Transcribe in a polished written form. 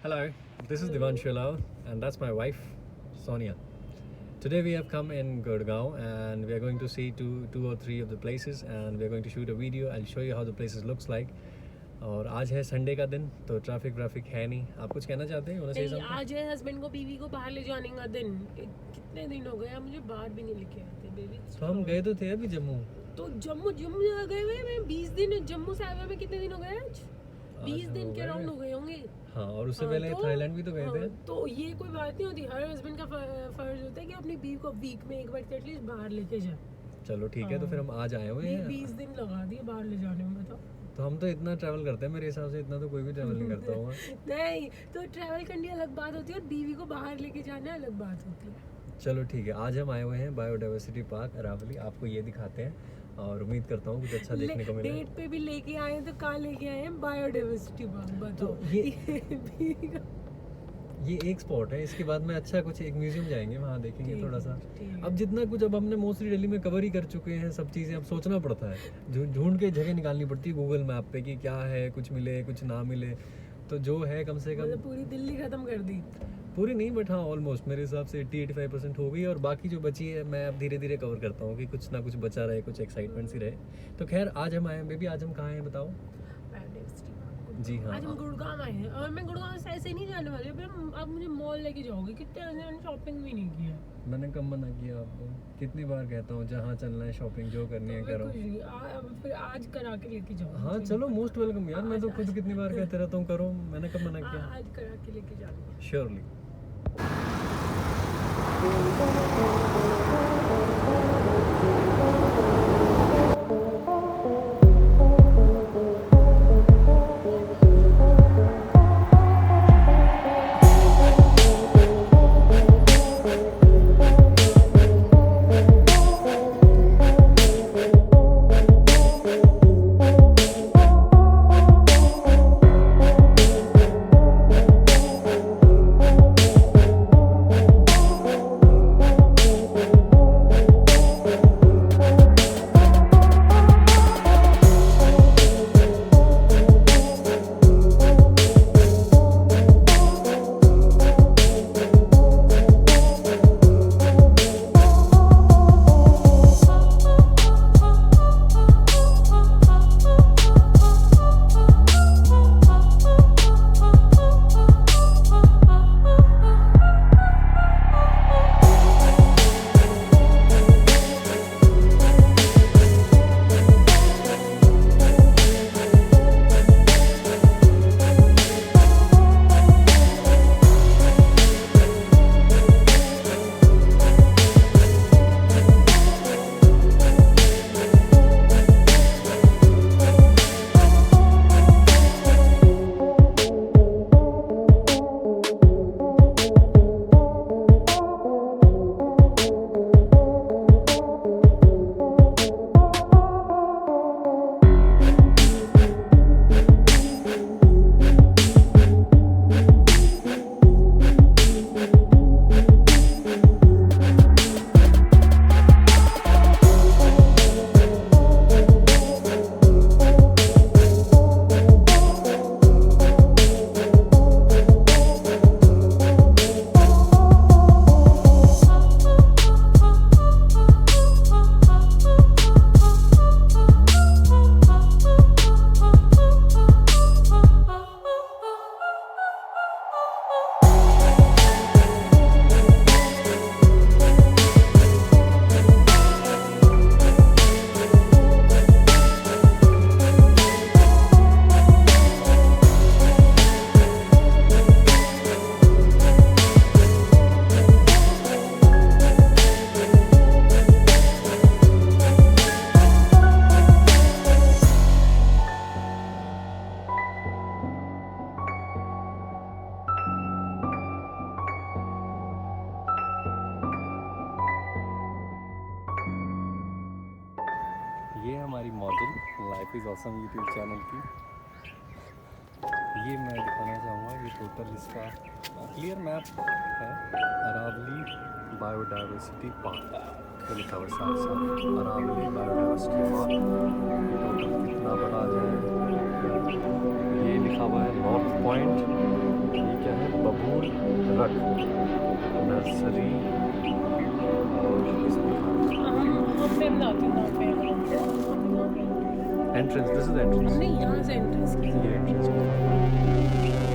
Hello, this is Divanshu Lal, and that's my wife, Sonia. Today we have come in Gurugram, and we are going to see two or three of the places, and we are going to shoot a video. I'll show you how the places looks like. और आज है Sunday का दिन, तो traffic है नहीं. आप कुछ कहना चाहते हैं? नहीं, आज है हस्बैंड को बीवी को बाहर ले जाने का दिन. कितने दिन हो गए मुझे बाहर भी नहीं लेके आते बेबी. तो हम गए तो थे अभी जम्मू. तो जम्मू गए हुए मैं 20 दिन जम्मू से आए हुए. मैं कितने दिन हो गए आज? 20 दिन के राउंड हो गए होंगे. हाँ, और उससे पहले थाईलैंड भी तो गए थे. तो ये कोई बात नहीं होती. हर हस्बैंड का फर्ज होता है कि अपनी बीवी को वीक में एक बार एटलीस्ट बाहर लेके जाए. चलो ठीक है, तो फिर हम आज आए हुए हैं. 20 दिन लगा दिए बाहर ले जाने में. बताओ. तो हम तो इतना ट्रैवल करते हैं, मेरे हिसाब से इतना तो कोई भी ट्रैवल नहीं करता होगा. नहीं, तो ट्रैवल करनी अलग बात होती है और बीवी को बाहर लेके जाना अलग बात होती है. चलो ठीक है, आज हम आए हुए हैं बायोडाइवर्सिटी पार्क अरावली. आपको ये दिखाते हैं और उम्मीद करता हूँ कुछ अच्छा देखने को मिले. डेट पे भी लेके आए हैं, तो कहाँ लेके आए हैं? Biodiversity park. बताओ. तो ये एक स्पॉट है. इसके बाद में अच्छा कुछ एक म्यूजियम जाएंगे, वहाँ देखेंगे थोड़ा सा. अब जितना कुछ अब हमने मोस्टली दिल्ली में कवर ही कर चुके हैं सब चीज़ें. अब सोचना पड़ता है, ढूंढ के जगह निकालनी पड़ती है गूगल मैप पे कि क्या है, कुछ मिले कुछ ना मिले. तो जो है कम से कम मतलब पूरी दिल्ली खत्म कर दी. पूरी नहीं, बट हाँ ऑलमोस्ट मेरे हिसाब से 80-85% हो गई. और बाकी जो बची है मैं अब धीरे धीरे कवर करता हूँ कि कुछ ना कुछ बचा रहे, कुछ एक्साइटमेंट सी रहे. तो खैर आज हम आए हैं. बेबी आज हम कहाँ हैं बताओ? जी हाँ, आज हम गुड़गांव आए हैं. और मैं गुड़गांव से ऐसे नहीं जाने वाली. आप मुझे मॉल लेके जाओगे. कितने मैंने शॉपिंग भी नहीं किया. मैंने कब मना किया आपको? कितनी बार कहता हूँ जहाँ चलना है शॉपिंग जो करनी है करो. फिर आज करा के लेके जाओ. हाँ चलो, मोस्ट वेलकम यार. मैं तो खुद कितनी बार कहते रहता हूँ करो. मैंने कब मना किया? आज करा के लेके जाना. श्योरली. ये हमारी model life is awesome YouTube channel की. ये मैं दिखाना चाहूँगा. ये टोटल इसका क्लियर मैप है. अरावली बायोडाइवर्सिटी पार्क लिखा हुआ साथ साथ. अरावली बायोडाइवर्सिटी पार्क टोटल कितना बड़ा है. ये लिखा हुआ है नॉर्थ पॉइंट. ये क्या रख नर्सरी और मैं बताती हूँ कहाँ पे है। Entrance, this is entrance. नहीं, यहाँ से एंट्रेंस की ये entrance।